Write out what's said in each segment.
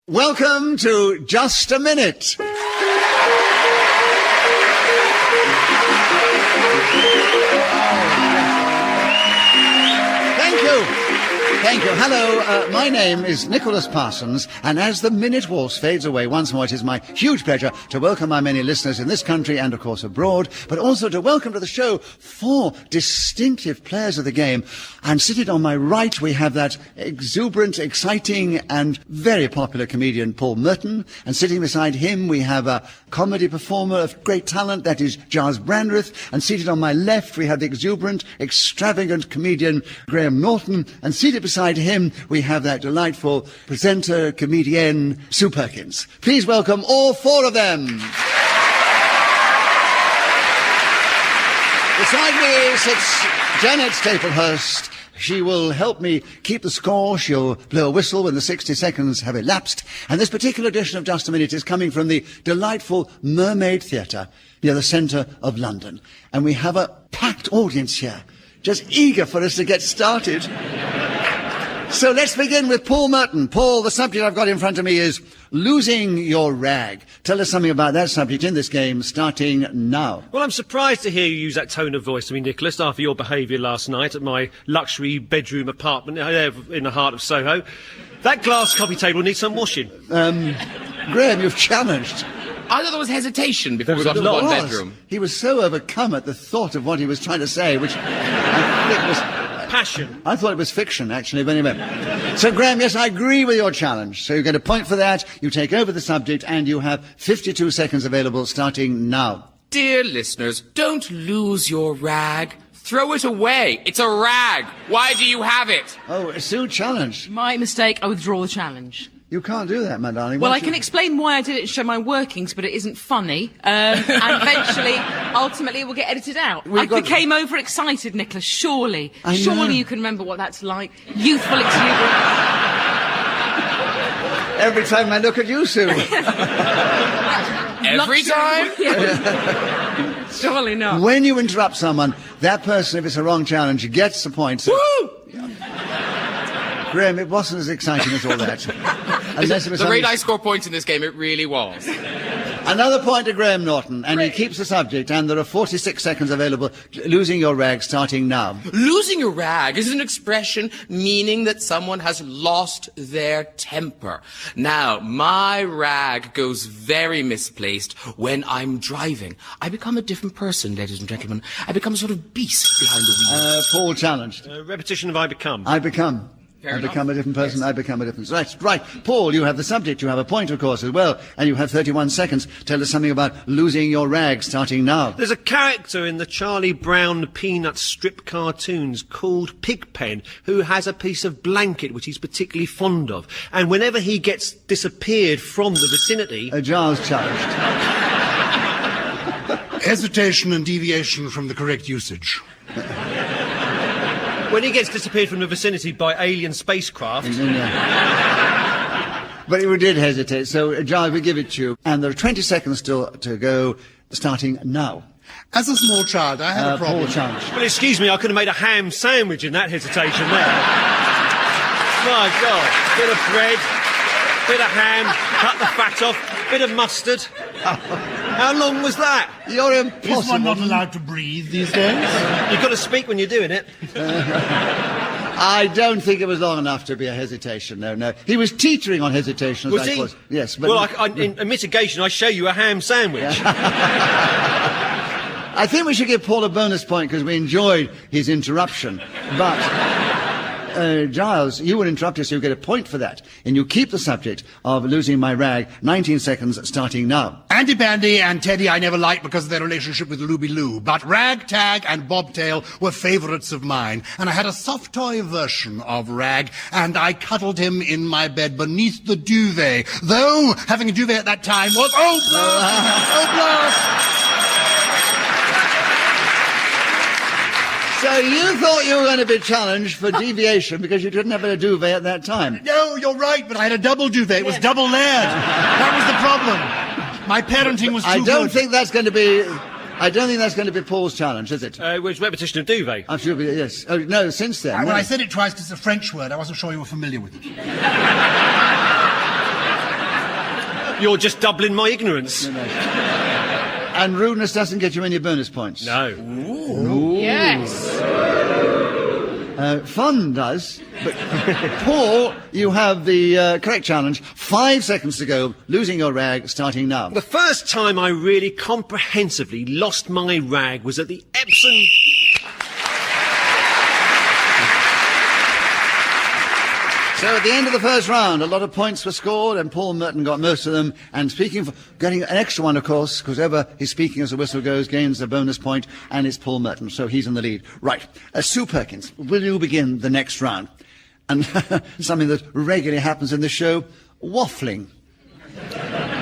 Welcome to Just a Minute. Thank you. Hello, my name is Nicholas Parsons, and as the minute waltz fades away once more, it is my huge pleasure to welcome my many listeners in this country and, of course, abroad, but also to welcome to the show 4 distinctive players of the game. And seated on my right, we have that exuberant, exciting, and very popular comedian, Paul Merton. And sitting beside him, we have a comedy performer of great talent, that is Gyles Brandreth. And seated on my left, we have the exuberant, extravagant comedian, Graham Norton. And seated beside him, we have that delightful presenter, comedian, Perkins. Please welcome all 4 of them. Beside me sits Janet Staplehurst. She will help me keep the score. She'll blow a whistle when the 60 seconds have elapsed. And this particular edition of Just a Minute is coming from the delightful Mermaid Theatre near the centre of London. And we have a packed audience here, just eager for us to get started. So let's begin with Paul Merton. Paul, the subject I've got in front of me is losing your rag. Tell us something about that subject in this game, starting now. Well, I'm surprised to hear you use that tone of voice to me, Nicholas, after your behaviour last night at my luxury bedroom apartment in the heart of Soho. That glass coffee table needs some washing. Graham, you've challenged. I thought there was hesitation before we got to the one bedroom. He was so overcome at the thought of what he was trying to say, which I think was... Passion. I thought it was fiction, actually, but anyway. So, Graham, yes, I agree with your challenge. So you get a point for that, you take over the subject, and you have 52 seconds available, starting now. Dear listeners, don't lose your rag. Throw it away. It's a rag. Why do you have it? Oh, Sue challenged. My mistake, I withdraw the challenge. You can't do that, my darling. Well, I can explain why I did it and show my workings, but it isn't funny. And eventually, ultimately, it will get edited out. I became overexcited, Nicholas, surely. Surely you can remember what that's like. Youthful exuberance. Every time I look at you, Sue. Every time? Surely not. When you interrupt someone, that person, if it's a wrong challenge, gets the point. So... Woo! Graham, it wasn't as exciting as all that. The rate I score points in this game, it really was. Another point to Graham Norton, and he keeps the subject, and there are 46 seconds available. Losing your rag, starting now. Losing your rag is an expression meaning that someone has lost their temper. Now, my rag goes very misplaced when I'm driving. I become a different person, ladies and gentlemen. I become a sort of beast behind the wheel. Paul challenged. Repetition of I become. I become. I become a different person, yes. I become a different... Right. Paul, you have the subject, you have a point, of course, as well, and you have 31 seconds. Tell us something about losing your rag, starting now. There's a character in the Charlie Brown Peanut strip cartoons called Pigpen who has a piece of blanket which he's particularly fond of. And whenever he gets disappeared from the vicinity... Gyles challenged. Hesitation and deviation from the correct usage. When he gets disappeared from the vicinity by alien spacecraft... But you did hesitate, so Gyles, we give it to you. And there are 20 seconds still to go, starting now. As a small child, I had a problem. Paul challenged. Well, excuse me, I could have made a ham sandwich in that hesitation there. My God. Bit of bread, bit of ham, cut the fat off, bit of mustard. How long was that? You're impossible. Is one not allowed to breathe these days? You've got to speak when you're doing it. I don't think it was long enough to be a hesitation, no. He was teetering on hesitation. Was he? Yes, but... Well, in mitigation, I show you a ham sandwich. I think we should give Paul a bonus point because we enjoyed his interruption. But... Gyles, you were interrupted, so you get a point for that. And you keep the subject of losing my rag. 19 seconds, starting now. Andy Bandy and Teddy I never liked because of their relationship with Looby Loo, but Rag, Tag and Bobtail were favourites of mine, and I had a soft toy version of Rag, and I cuddled him in my bed beneath the duvet, though having a duvet at that time was... Oh, blast! Oh, blast! So you thought you were going to be challenged for deviation because you didn't have a duvet at that time? No, you're right, but I had a double duvet. It was double layered. That was the problem. My parenting was too good. I don't think that's going to be Paul's challenge, is it? It was repetition of duvet. Absolutely, yes. Oh, no, since then. Well, I said it twice because it's a French word. I wasn't sure you were familiar with it. You're just doubling my ignorance. And rudeness doesn't get you any bonus points. No. Yes. Fun does, but Paul, you have the correct challenge. 5 seconds to go, losing your rag, starting now. The first time I really comprehensively lost my rag was at the Epsom... So at the end of the first round, a lot of points were scored, and Paul Merton got most of them. And getting an extra one, of course, because whoever is speaking as the whistle goes gains a bonus point, and it's Paul Merton, so he's in the lead. Right, Sue Perkins, will you begin the next round? And something that regularly happens in the show, waffling.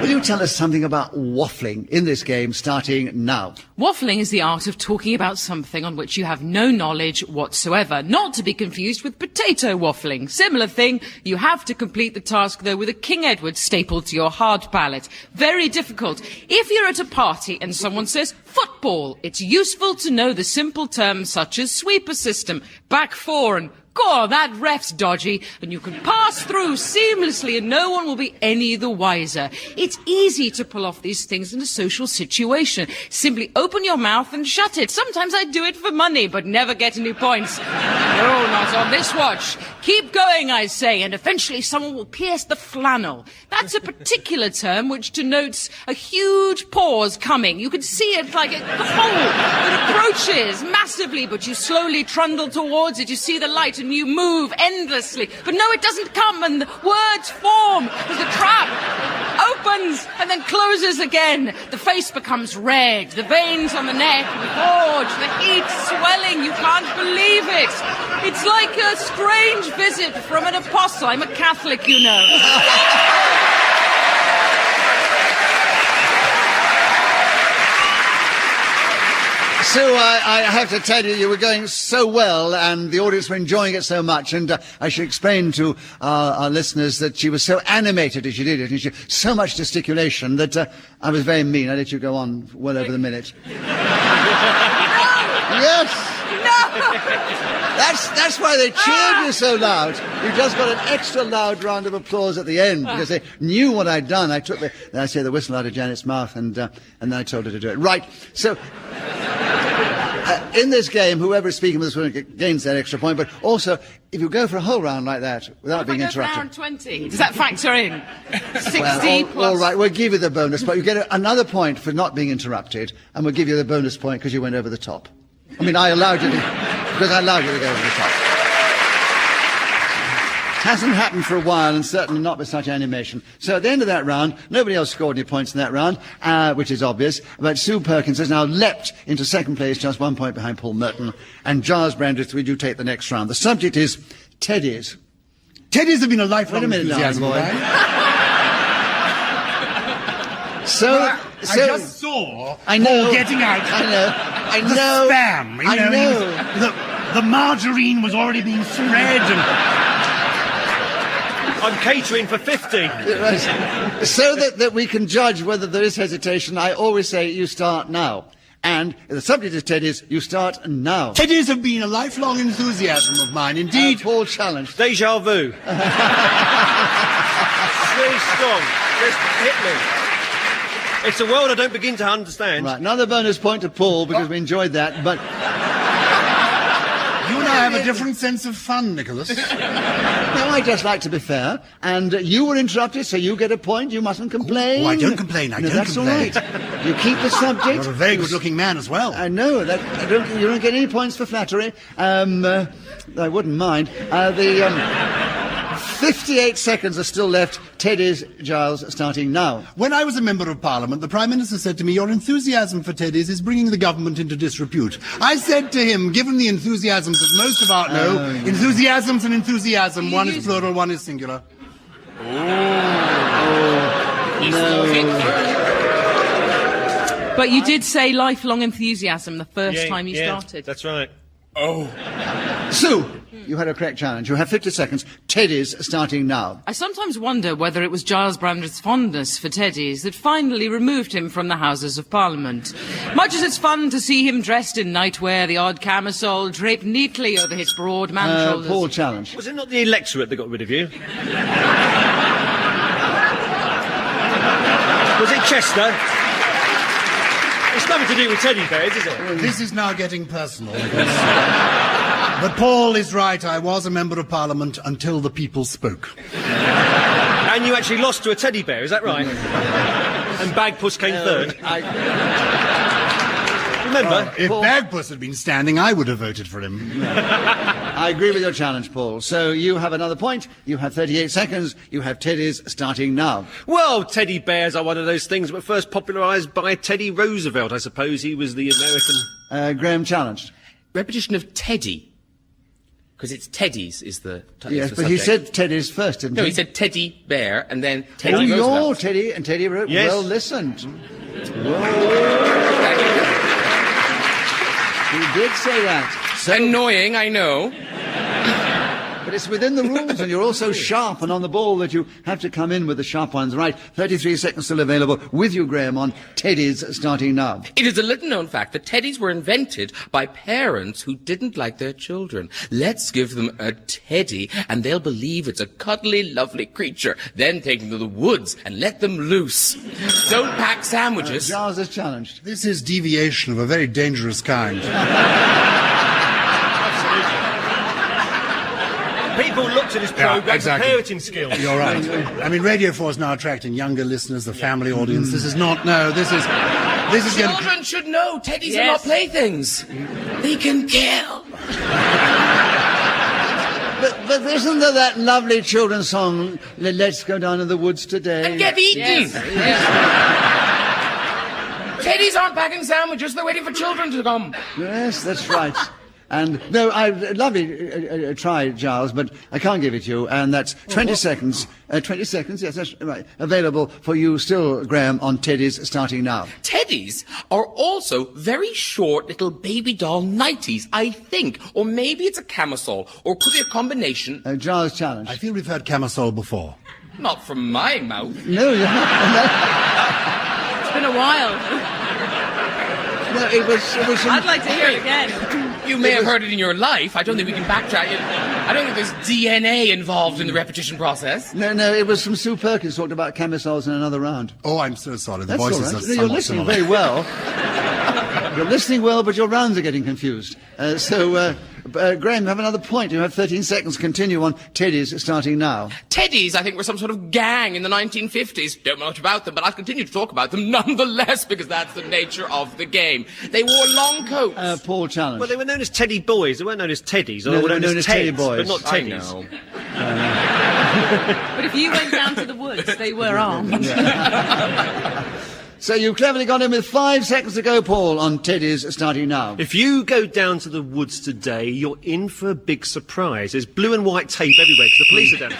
Will you tell us something about waffling in this game, starting now? Waffling is the art of talking about something on which you have no knowledge whatsoever, not to be confused with potato waffling. Similar thing, you have to complete the task, though, with a King Edward stapled to your hard palate. Very difficult. If you're at a party and someone says football, it's useful to know the simple terms such as sweeper system, back four, and God, that ref's dodgy, and you can pass through seamlessly and no one will be any the wiser. It's easy to pull off these things in a social situation. Simply open your mouth and shut it. Sometimes I do it for money, but never get any points. No, not on this watch. Keep going, I say, and eventually someone will pierce the flannel. That's a particular term which denotes a huge pause coming. You can see it like a hole that approaches massively, but you slowly trundle towards it. You see the light and you move endlessly. But no, it doesn't come, and the words form as the trap opens and then closes again. The face becomes red, the veins on the neck gorge, the heat swelling. You can't believe it. It's like a strange visit from an apostle. I'm a Catholic, you know. Sue, I have to tell you, you were going so well, and the audience were enjoying it so much, and I should explain to our listeners that she was so animated as she did it, and she had so much gesticulation that I was very mean. I let you go on well over the minute. Yes! No! That's why they cheered you so loud. You just got an extra loud round of applause at the end, because they knew what I'd done. I took the whistle out of Janet's mouth, and then I told her to do it. Right, so... in this game, whoever is speaking with this gains that extra point, but also, if you go for a whole round like that, without being interrupted... round 20, does that factor in? 60 well, plus... all right, we'll give you the bonus, but you get another point for not being interrupted, and we'll give you the bonus point because you went over the top. I mean, I allowed you to go over the top. Hasn't happened for a while, and certainly not with such animation. So at the end of that round, nobody else scored any points in that round, which is obvious. But Sue Perkins has now leapt into second place, just 1 point behind Paul Merton. And Gyles Brandreth, we do take the next round. The subject is Teddies. Teddies have been a lifelong enthusiasm, boy. I just saw Paul getting out. I know. The spam. I know. The margarine was already being spread and... I'm catering for 50. So that we can judge whether there is hesitation, I always say you start now. And if the subject is Teddies, you start now. Teddies have been a lifelong enthusiasm of mine, indeed. Paul challenged. Deja vu. Really strong. Just hit me. It's a world I don't begin to understand. Right, another bonus point to Paul because we enjoyed that, but... You and I have a different sense of fun, Nicholas. No, I just like to be fair. And you were interrupted, so you get a point. You mustn't complain. Oh, I don't complain. That's all right. You keep the subject. You're a very good-looking man as well. I know. You don't get any points for flattery. I wouldn't mind. 58 seconds are still left. Teddies, Gyles, starting now. When I was a Member of Parliament, the Prime Minister said to me, your enthusiasm for Teddies is bringing the government into disrepute. I said to him, given the enthusiasms that most of art know, enthusiasms and enthusiasm, one is plural, one is singular. But you did say lifelong enthusiasm the first time you started. That's right. Sue, you had a correct challenge. You have 50 seconds. Teddies starting now. I sometimes wonder whether it was Gyles Brandreth's fondness for Teddies that finally removed him from the Houses of Parliament. Much as it's fun to see him dressed in nightwear, the odd camisole draped neatly over his broad man shoulders. Paul challenge. Was it not the electorate that got rid of you? Chester. It's nothing to do with teddy bears, is it? This is now getting personal. But Paul is right. I was a member of Parliament until the people spoke. And you actually lost to a teddy bear, is that right? And Bagpuss came third. Remember? If Bagpuss had been standing, I would have voted for him. I agree with your challenge, Paul. So you have another point. You have 38 seconds. You have Teddies starting now. Well, teddy bears are one of those things that were first popularised by Teddy Roosevelt. I suppose he was the American... Graham challenged. Repetition of Teddy. Because it's Teddies is the Yes, the but he subject. said Teddies first, didn't he? No, he said Teddy Bear and then Teddy Oh, Roosevelt. you're Teddy and Teddy wrote. Yes. Well listened. He did say that. So, Annoying, I know. but it's within the rules, and you're all so sharp and on the ball that you have to come in with the sharp ones. Right, 33 seconds still available with you, Graham, on Teddies starting now. It is a little-known fact that teddies were invented by parents who didn't like their children. Let's give them a teddy, and they'll believe it's a cuddly, lovely creature. Then take them to the woods and let them loose. Don't pack sandwiches. Gyles is challenged. This is deviation of a very dangerous kind. People looked at his programme exactly. for parenting skills. You're right. I mean, Radio 4 is now attracting younger listeners, the family audience. This is not... No, this is going to... Children should know teddies are Yes. not playthings. They can kill. But isn't there that lovely children's song, Let's Go Down in the Woods Today? And get eaten. Teddies aren't packing sandwiches. They're waiting for children to come. Yes, that's right. And, no, lovely try, Gyles, but I can't give it to you, and that's 20 seconds. 20 seconds, yes, that's right. Available for you still, Graham, on Teddies starting now. Teddies are also very short little baby doll nighties, I think. Or maybe it's a camisole, or could be a combination. Gyles challenge. I feel we've heard camisole before. Not from my mouth. No, you haven't. It's been a while. No, it was I'd like to hear it again. You may have heard it in your life. I don't think we can backtrack it. I don't think there's DNA involved in the repetition process. No, it was from Sue Perkins talked about camisoles in another round. Oh, I'm so sorry. The That's all voices right. are No, you're somewhat listening similar. very well. You're listening well, but your rounds are getting confused. Graham, you have another point. You have 13 seconds. Continue on Teddies starting now. Teddies, I think, were some sort of gang in the 1950s. Don't know much about them, but I'll continue to talk about them nonetheless, because that's the nature of the game. They wore long coats. Paul challenge. Well, they were known as Teddy Boys. They weren't known as Teddies. No, They they were were known as Teddy Teds, Boys. but not I Teddies. know. But if you went down to the woods, they were armed. So you cleverly got in with 5 seconds to go, Paul, on Teddies starting now. If you go down to the woods today, you're in for a big surprise. There's blue and white tape everywhere because the police are down.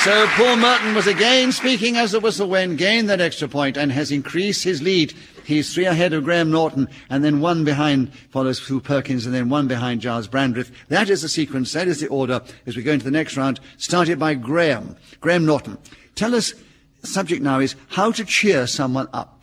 So Paul Merton was again speaking as the whistle went, gained that extra point and has increased his lead. He's 3 ahead of Graham Norton, and then 1 behind follows Sue Perkins, and then 1 behind Gyles Brandreth. That is the sequence, that is the order as we go into the next round, started by Graham Norton. Tell us, the subject now is how to cheer someone up.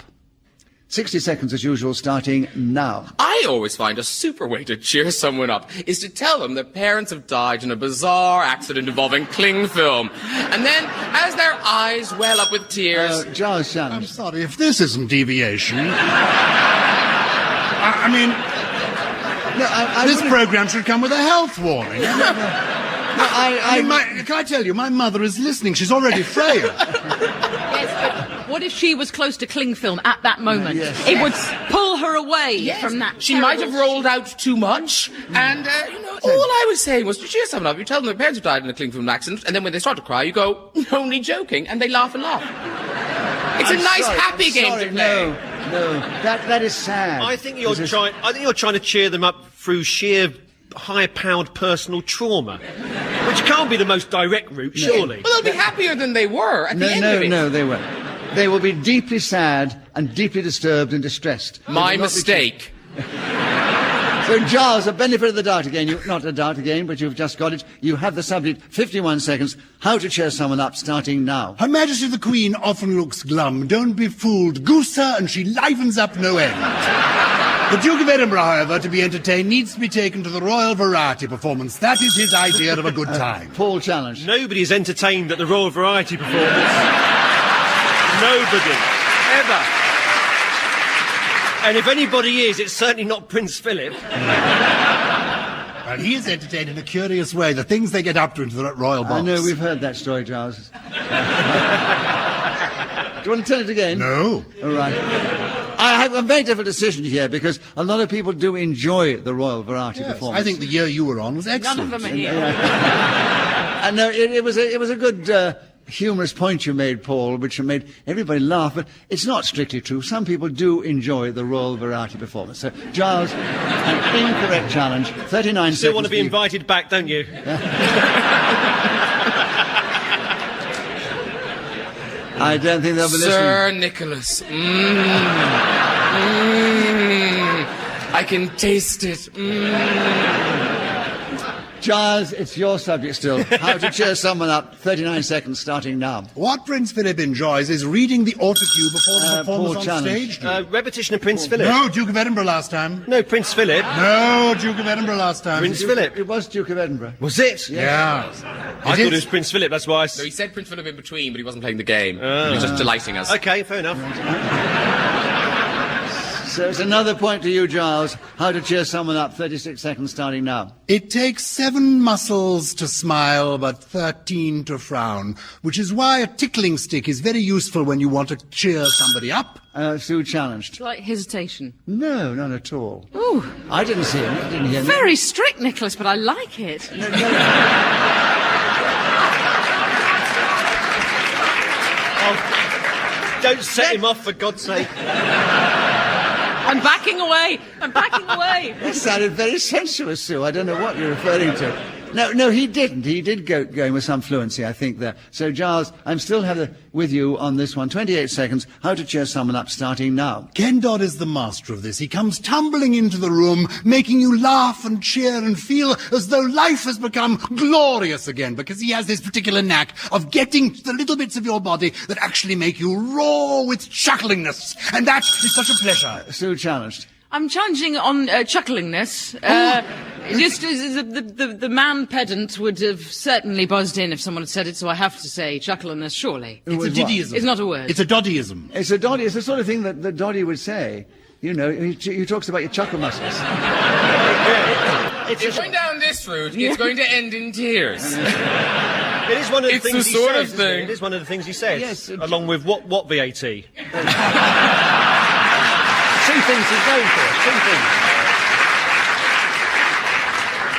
60 seconds as usual, starting now. I always find a super way to cheer someone up is to tell them their parents have died in a bizarre accident involving cling film. And then, as their eyes well up with tears... Gyles I'm challenge. sorry, if this isn't deviation... I mean, this programme should come with a health warning. Can I tell you, my mother is listening. She's already frail. Yes, but what if she was close to cling film at that moment? Yes. It would pull her away Yes, from that. she might have terrible- rolled out too much, and, all I was saying was to cheer someone up. You tell them their parents have died in a cling film accident, and then when they start to cry, you go, only joking, and they laugh and laugh. It's a nice, happy game to play. No, that is sad. I think you're trying to cheer them up through sheer high-powered personal trauma, which can't be the most direct route, surely. Well, they'll be happier than they were at the end of it. No, they won't. They will be deeply sad and deeply disturbed and distressed. They My will not be mistake. So, Gyles, a benefit of the doubt again. Not a doubt again, but you've just got it. You have the subject, 51 seconds. How to cheer someone up, starting now. Her Majesty the Queen often looks glum. Don't be fooled. Goose her and she livens up no end. The Duke of Edinburgh, however, to be entertained, needs to be taken to the Royal Variety performance. That is his idea of a good time. Paul challenge. Nobody's entertained at the Royal Variety performance. Nobody. Ever. And if anybody is, it's certainly not Prince Philip. And he is entertained in a curious way. The things they get up to into the royal box. I know, we've heard that story, Gyles. Do you want to tell it again? No. All right. I have a very difficult decision here because a lot of people do enjoy the Royal Variety performance. I think the year you were on was excellent. None of them are here. And no, it was a good humorous point you made, Paul, which made everybody laugh, but it's not strictly true. Some people do enjoy the Royal Variety performance. So, Gyles, an incorrect challenge. 39 seconds. Still want to be invited back, don't you? I don't think they'll be listening. Sir Nicholas. I can taste it. Giles, it's your subject still. How to cheer someone up. 39 seconds starting now. What Prince Philip enjoys is reading the autocue before the performance Paul on challenge. stage. Repetition of Prince Philip. No, Duke of Edinburgh last time. No, Prince Philip. No, Duke of Edinburgh last time. Prince Philip. It was Duke of Edinburgh. Was it? Yeah. I thought it was Prince Philip, that's why I... No, he said Prince Philip in between, but he wasn't playing the game. He was just delighting us. OK, fair enough. So it's another point to you, Giles. How to cheer someone up. 36 seconds starting now. It takes 7 muscles to smile, but 13 to frown, which is why a tickling stick is very useful when you want to cheer somebody up. Sue challenged. Like hesitation. No, not at all. Ooh, I didn't see him. I didn't hear him. very strict, Nicholas, but I like it. Don't set him off, for God's sake. I'm backing away. I'm backing away. That sounded very sensuous, Sue. I don't know what you're referring to. No, he didn't. He did go in with some fluency, I think, there. So, Giles, I'm still with you on this one. 28 seconds. How to cheer someone up starting now. Ken Dodd is the master of this. He comes tumbling into the room, making you laugh and cheer and feel as though life has become glorious again, because he has this particular knack of getting to the little bits of your body that actually make you roar with chucklingness. And that is such a pleasure. Sue challenged. I'm challenging on chucklingness. Just the man pedant would have certainly buzzed in if someone had said it, so I have to say chucklingness, surely. It's a diddyism. It's not a word. It's a doddyism. It's the sort of thing that Doddy would say. You know, he talks about your chuckle muscles. If going down this route, it's going to end in tears. It is one of the It's things the he sort says, of thing. It is one of the things he says. Yes, along with what VAT? Two things he's going for. Two things.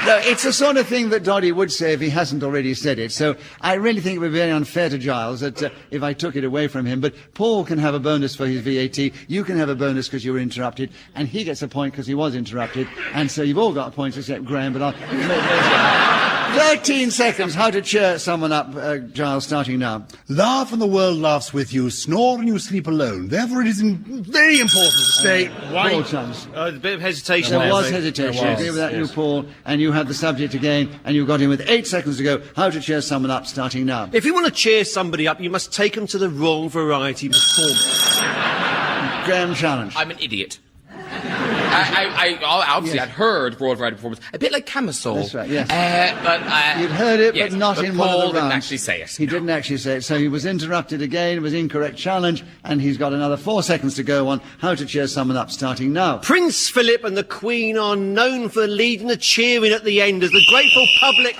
No, it's the sort of thing that Doddy would say if he hasn't already said it. So I really think it would be very unfair to Giles that if I took it away from him. But Paul can have a bonus for his VAT. You can have a bonus because you were interrupted. And he gets a point because he was interrupted. And so you've all got points except Graham. But I'll... 13 seconds. How to cheer someone up, Giles, starting now. Laugh and the world laughs with you. Snore and you sleep alone. Therefore, it is very important to stay Paul white. chance. A bit of hesitation There there. was I think. hesitation. There I was, agree with that, yes. you, Paul. And you had the subject again, and you got him with 8 seconds to go. How to cheer someone up, starting now. If you want to cheer somebody up, you must take them to the Royal Variety performance. Graham challenge. I'm an idiot. I obviously Yes. I'd heard Broad Variety performance, a bit like Camisole. That's right, yes. But You'd heard it, yes, but not in one of the Paul rounds. didn't actually say it. He didn't actually say it. So he was interrupted again. It was incorrect challenge, and he's got another 4 seconds to go on how to cheer someone up, starting now. Prince Philip and the Queen are known for leading the cheering at the end as the grateful public...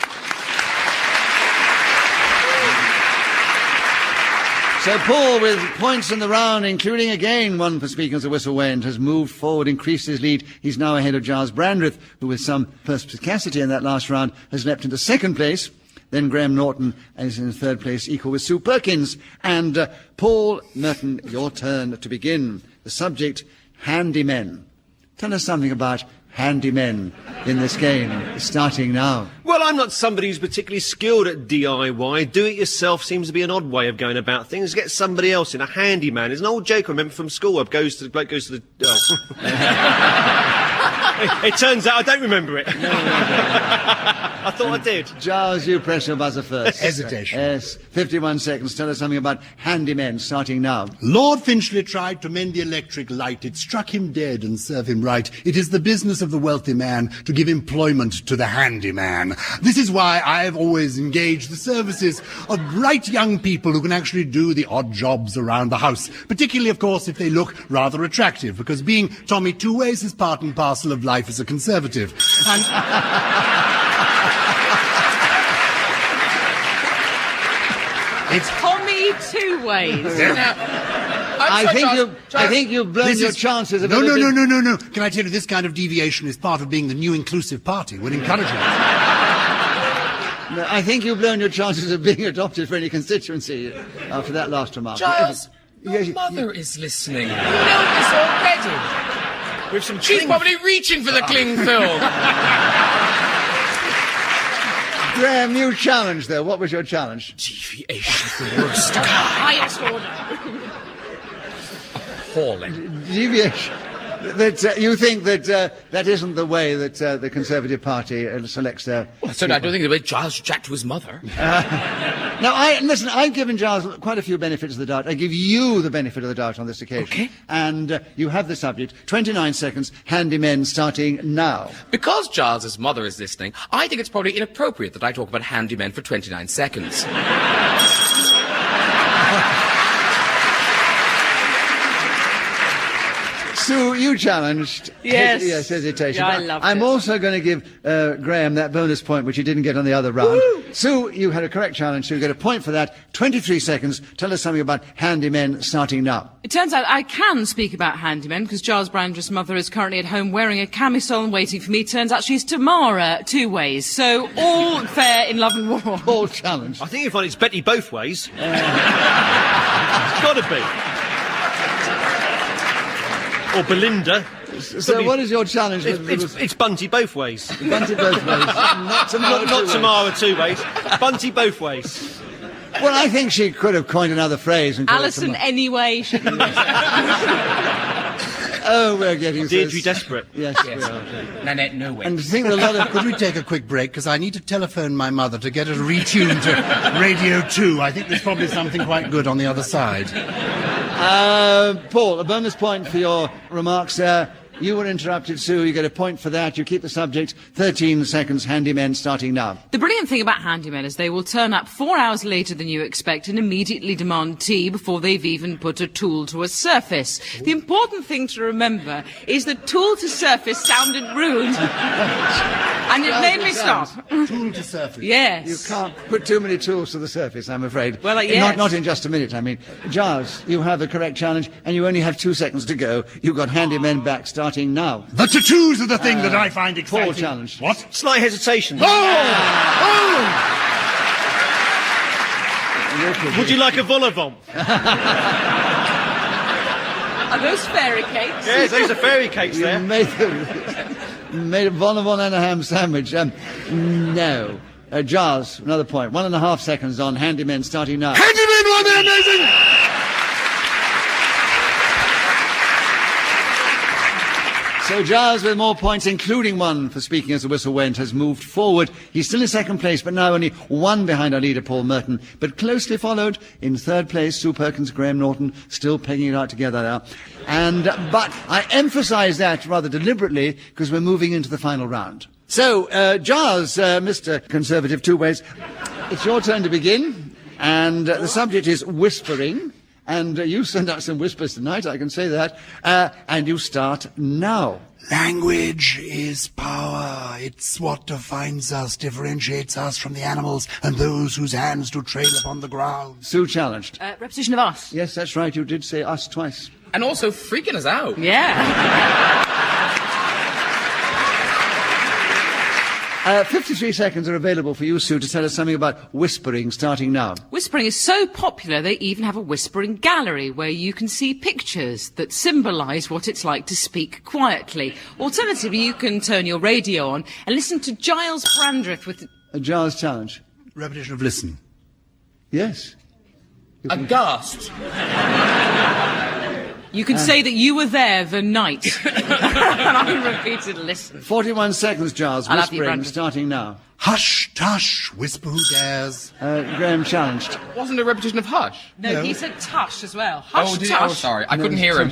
So Paul, with points in the round, including again one for speaking as a whistle went, has moved forward, increased his lead. He's now ahead of Gyles Brandreth, who with some perspicacity in that last round has leapt into second place. Then Graham Norton is in third place, equal with Sue Perkins. And Paul Merton, your turn to begin. The subject, Handymen. Tell us something about handymen in this game, starting now. Well, I'm not somebody who's particularly skilled at DIY. Do-it-yourself seems to be an odd way of going about things. Get somebody else in, a handyman. It's an old joke I remember from school. The bloke goes to the... Oh. It turns out I don't remember it. I thought I did. Gyles, you press your buzzer first. Hesitation. Yes, 51 seconds. Tell us something about handymen, starting now. Lord Finchley tried to mend the electric light. It struck him dead and serve him right. It is the business of the wealthy man to give employment to the handyman. This is why I've always engaged the services of bright young people who can actually do the odd jobs around the house, particularly, of course, if they look rather attractive, because being Tommy Two-Ways is part and parcel of life as a Conservative. It's Tommy Two-Ways. I think you've blown your chances of No. Can I tell you, this kind of deviation is part of being the new inclusive party. We're encouraging it. No, I think you've blown your chances of being adopted for any constituency after that last remark. Gyles, your Yes, mother is listening. You know this already. With some She's cling- probably reaching for the cling film. Graham, you challenged, though. What was your challenge? Deviation, the worst kind. Highest order. Appalling. Deviation. That you think that that isn't the way that the Conservative Party selects their... So I don't think the way Gyles should chat to his mother. Now, listen, I've given Gyles quite a few benefits of the doubt. I give you the benefit of the doubt on this occasion. Okay. And you have the subject. 29 seconds, handymen starting now. Because Gyles's mother is listening, I think it's probably inappropriate that I talk about handymen for 29 seconds. Sue, you challenged. Yes. Yes, hesitation. Yeah, I But loved I'm it. also going to give Graham that bonus point, which he didn't get on the other round. Woo! Sue, you had a correct challenge, so you get a point for that. 23 seconds. Tell us something about handymen starting now. It turns out I can speak about handymen because Giles Brandreth's mother is currently at home wearing a camisole and waiting for me. Turns out she's Tamara Two-Ways. So all fair in love and war. All challenge. I think you find it's Betty both ways. It's got to be. Or Belinda. So what is your challenge? It's Bunty both ways. Bunty both ways. Not Tamara Not Two-Ways. Tamara two ways. Bunty both ways. Well, I think she could have coined another phrase and called it Alison Tamara. anyway. She can Oh, we're getting Deirdre desperate. Yes, we are. Nanette, no way. And I think a lot of... Could we take a quick break? Because I need to telephone my mother to get her retuned to Radio 2. I think there's probably something quite good on the other side. Paul, a bonus point for your remarks there. You were interrupted, Sue. You get a point for that. You keep the subject. 13 seconds, handymen starting now. The brilliant thing about handymen is they will turn up 4 hours later than you expect and immediately demand tea before they've even put a tool to a surface. The important thing to remember is that tool to surface sounded rude. And it made me stop. Tool to surface. Yes. You can't put too many tools to the surface, I'm afraid. Well, yes. Not in just a minute, I mean. Giles, you have the correct challenge, and you only have 2 seconds to go. You've got handymen back starting now. The tattoos are the thing that I find exciting. Paul challenged. What? Slight hesitation. Would you like a vol au vent? Are those fairy cakes? Yes, those are fairy cakes You there. made a vol au vent and a ham sandwich. No. Giles, another point. 1.5 seconds on handymen starting now. Handymen were amazing! So Giles, with more points, including one for speaking as the whistle went, has moved forward. He's still in second place, but now only one behind our leader, Paul Merton, but closely followed in third place, Sue Perkins, Graham Norton, still pegging it out together now. But I emphasise that rather deliberately because we're moving into the final round. So, Giles, Mr. Conservative Two-Ways, it's your turn to begin, and the subject is whispering. And you send out some whispers tonight, I can say that. And you start now. Language is power. It's what defines us, differentiates us from the animals and those whose hands do trail upon the ground. Sue challenged. Repetition of us. Yes, that's right, you did say us twice. And also freaking us out. Yeah. 53 seconds are available for you, Sue, to tell us something about whispering starting now. Whispering is so popular, they even have a whispering gallery where you can see pictures that symbolise what it's like to speak quietly. Alternatively, you can turn your radio on and listen to Gyles Brandreth with... A Giles challenge. Repetition of listen. Yes. Aghast. You can say that you were there the night. And I repeated, listen. 41 seconds, Gyles. I love you, Whispering, Brandreth. starting now. Hush, tush, whisper who dares. Graham challenged. Wasn't a repetition of Hush? No, he said tush as well. Hush, Oh, did he? tush. Oh, sorry. I couldn't hear him.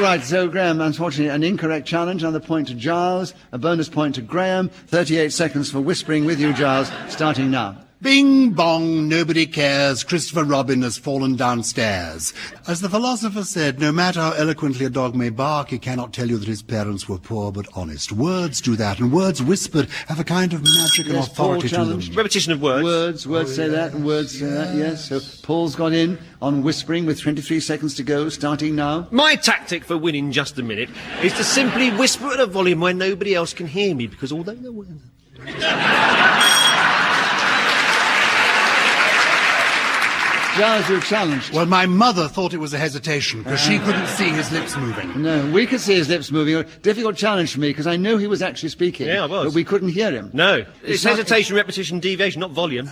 Right, so Graham, unfortunately, an incorrect challenge. Another point to Gyles, a bonus point to Graham. 38 seconds for Whispering with you, Gyles, starting now. Bing bong, nobody cares, Christopher Robin has fallen downstairs. As the philosopher said, no matter how eloquently a dog may bark, he cannot tell you that his parents were poor but honest. Words do that, and words whispered have a kind of magic and Yes, Paul authority to them. challenged. Repetition of words. Words say that, and words say that, yes. So Paul's got in on Whispering with 23 seconds to go, starting now. My tactic for winning just a minute is to simply whisper at a volume where nobody else can hear me, because although no one... Gyles, you're challenged. Well, my mother thought it was a hesitation because she couldn't see his lips moving. No, we could see his lips moving. A difficult challenge for me, because I know he was actually speaking. Yeah, I was. But we couldn't hear him. No, it's not- hesitation, repetition, deviation, not volume.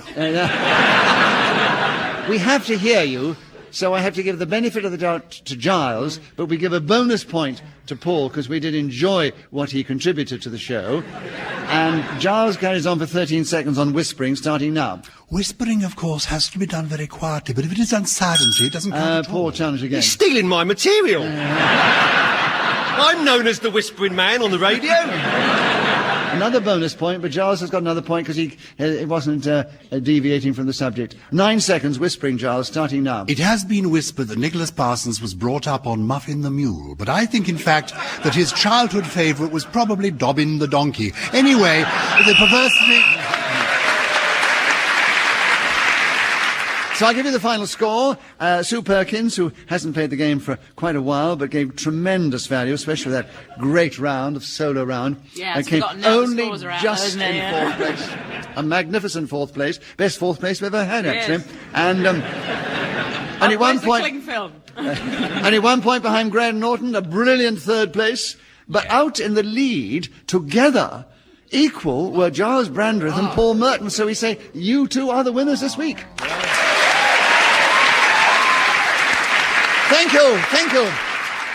We have to hear you, so I have to give the benefit of the doubt to Gyles, but we give a bonus point to Paul, because we did enjoy what he contributed to the show. And Gyles carries on for 13 seconds on Whispering, starting now. Whispering, of course, has to be done very quietly, but if it is done silently, it doesn't count at all. Paul challenged again. He's stealing my material. I'm known as the Whispering Man on the radio. Another bonus point, but Gyles has got another point because he wasn't deviating from the subject. 9 seconds, Whispering, Gyles, starting now. It has been whispered that Nicholas Parsons was brought up on Muffin the Mule, but I think, in fact, that his childhood favourite was probably Dobbin the Donkey. Anyway, the perversity... So I'll give you the final score. Sue Perkins, who hasn't played the game for quite a while, but gave tremendous value, especially that great round of solo round. Yeah, it's came forgotten now the only scores are out, just isn't in it? fourth place. A magnificent fourth place. Best fourth place we've ever had, actually. Yes. And only one Where's the point. cling film? Only 1 point behind Graham Norton, a brilliant third place. But out in the lead, together, equal, were Gyles Brandreth and Paul Merton. So we say, you two are the winners this week. Thank you, thank you.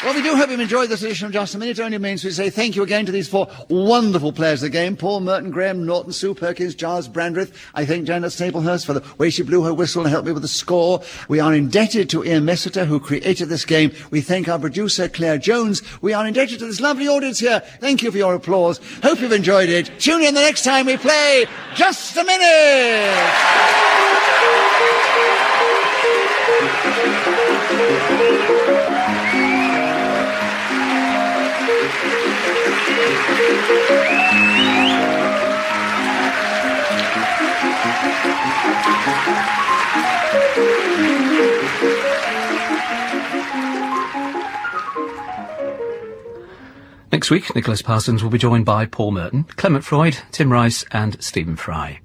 Well, we do hope you've enjoyed this edition of Just a Minute. It only means we say thank you again to these 4 wonderful players of the game. Paul Merton, Graham Norton, Sue Perkins, Gyles Brandreth. I thank Janet Staplehurst for the way she blew her whistle and helped me with the score. We are indebted to Ian Messiter, who created this game. We thank our producer, Claire Jones. We are indebted to this lovely audience here. Thank you for your applause. Hope you've enjoyed it. Tune in the next time we play Just a Minute. Next week, Nicholas Parsons will be joined by Paul Merton, Clement Freud, Tim Rice and Stephen Fry.